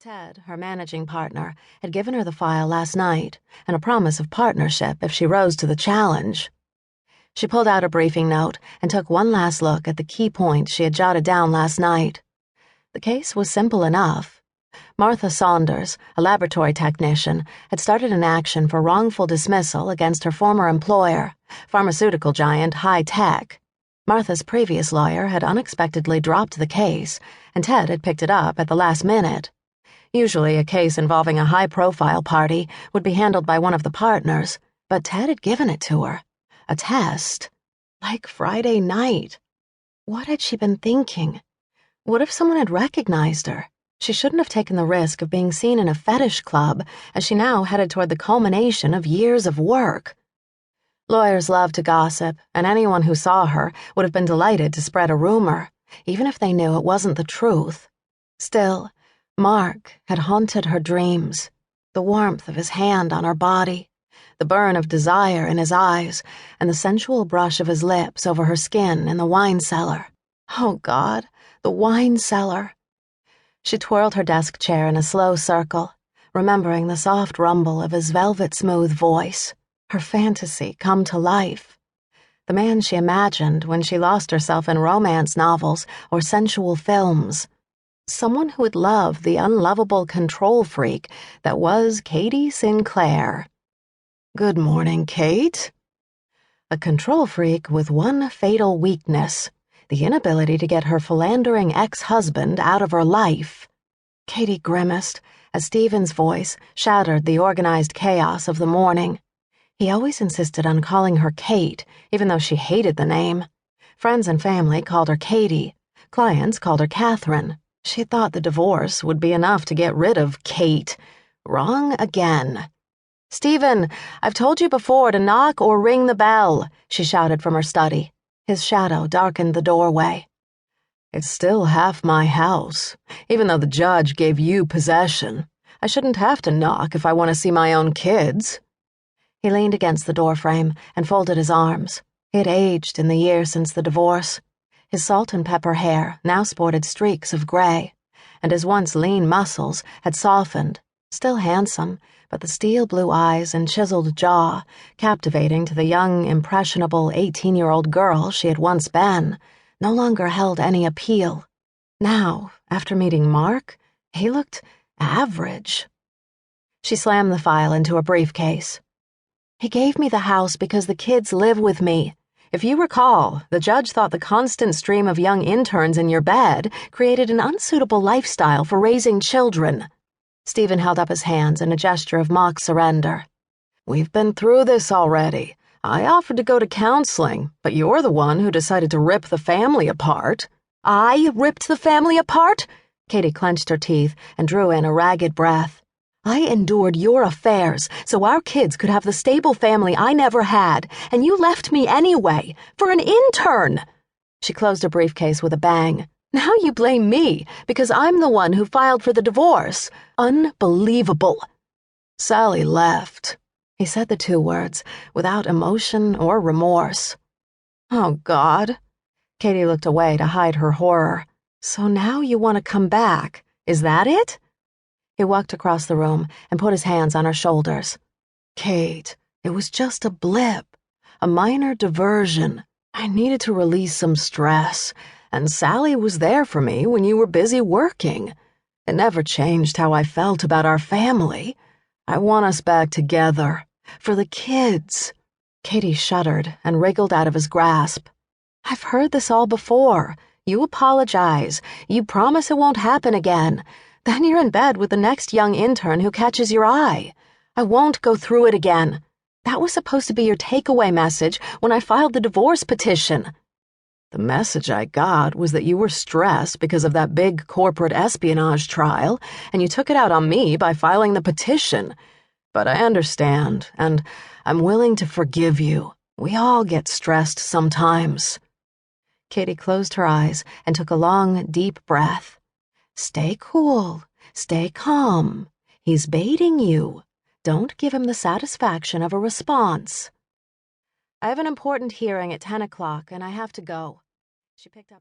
Ted, her managing partner, had given her the file last night and a promise of partnership if she rose to the challenge. She pulled out a briefing note and took one last look at the key points she had jotted down last night. The case was simple enough. Martha Saunders, a laboratory technician, had started an action for wrongful dismissal against her former employer, pharmaceutical giant High Tech. Martha's previous lawyer had unexpectedly dropped the case, and Ted had picked it up at the last minute. Usually a case involving a high-profile party would be handled by one of the partners, but Ted had given it to her. A test. Like Friday night. What had she been thinking? What if someone had recognized her? She shouldn't have taken the risk of being seen in a fetish club as she now headed toward the culmination of years of work. Lawyers love to gossip, and anyone who saw her would have been delighted to spread a rumor, even if they knew it wasn't the truth. Still, Mark had haunted her dreams, the warmth of his hand on her body, the burn of desire in his eyes, and the sensual brush of his lips over her skin in the wine cellar. Oh, God, the wine cellar. She twirled her desk chair in a slow circle, remembering the soft rumble of his velvet-smooth voice, her fantasy come to life. The man she imagined when she lost herself in romance novels or sensual films. Someone who would love the unlovable control freak that was Katy Sinclair. Good morning, Kate. A control freak with one fatal weakness, the inability to get her philandering ex-husband out of her life. Katy grimaced as Stephen's voice shattered the organized chaos of the morning. He always insisted on calling her Kate, even though she hated the name. Friends and family called her Katy. Clients called her Catherine. She thought the divorce would be enough to get rid of Kate. Wrong again. "Stephen, I've told you before to knock or ring the bell," she shouted from her study. His shadow darkened the doorway. "It's still half my house. Even though the judge gave you possession, I shouldn't have to knock if I want to see my own kids." He leaned against the doorframe and folded his arms. He had aged in the year since the divorce. His salt and pepper hair now sported streaks of gray, and his once lean muscles had softened, still handsome, but the steel blue eyes and chiseled jaw, captivating to the young, impressionable 18-year-old girl she had once been, no longer held any appeal. Now, after meeting Mark, he looked average. She slammed the file into a briefcase. "He gave me the house because the kids live with me. If you recall, the judge thought the constant stream of young interns in your bed created an unsuitable lifestyle for raising children." Stephen held up his hands in a gesture of mock surrender. "We've been through this already. I offered to go to counseling, but you're the one who decided to rip the family apart." "I ripped the family apart?" Katy clenched her teeth and drew in a ragged breath. "I endured your affairs so our kids could have the stable family I never had, and you left me anyway, for an intern." She closed her briefcase with a bang. "Now you blame me because I'm the one who filed for the divorce. Unbelievable." "Sally left." He said the two words without emotion or remorse. "Oh, God." Katy looked away to hide her horror. "So now you want to come back, is that it?" He walked across the room and put his hands on her shoulders. "Kate, it was just a blip, a minor diversion. I needed to release some stress, and Sally was there for me when you were busy working. It never changed how I felt about our family. I want us back together, for the kids." Katy shuddered and wriggled out of his grasp. "I've heard this all before. You apologize. You promise it won't happen again. Then you're in bed with the next young intern who catches your eye. I won't go through it again. That was supposed to be your takeaway message when I filed the divorce petition." "The message I got was that you were stressed because of that big corporate espionage trial, and you took it out on me by filing the petition. But I understand, and I'm willing to forgive you. We all get stressed sometimes." Katy closed her eyes and took a long, deep breath. "Stay cool. Stay calm. He's baiting you. Don't give him the satisfaction of a response." "I have an important hearing at 10 o'clock, and I have to go." She picked up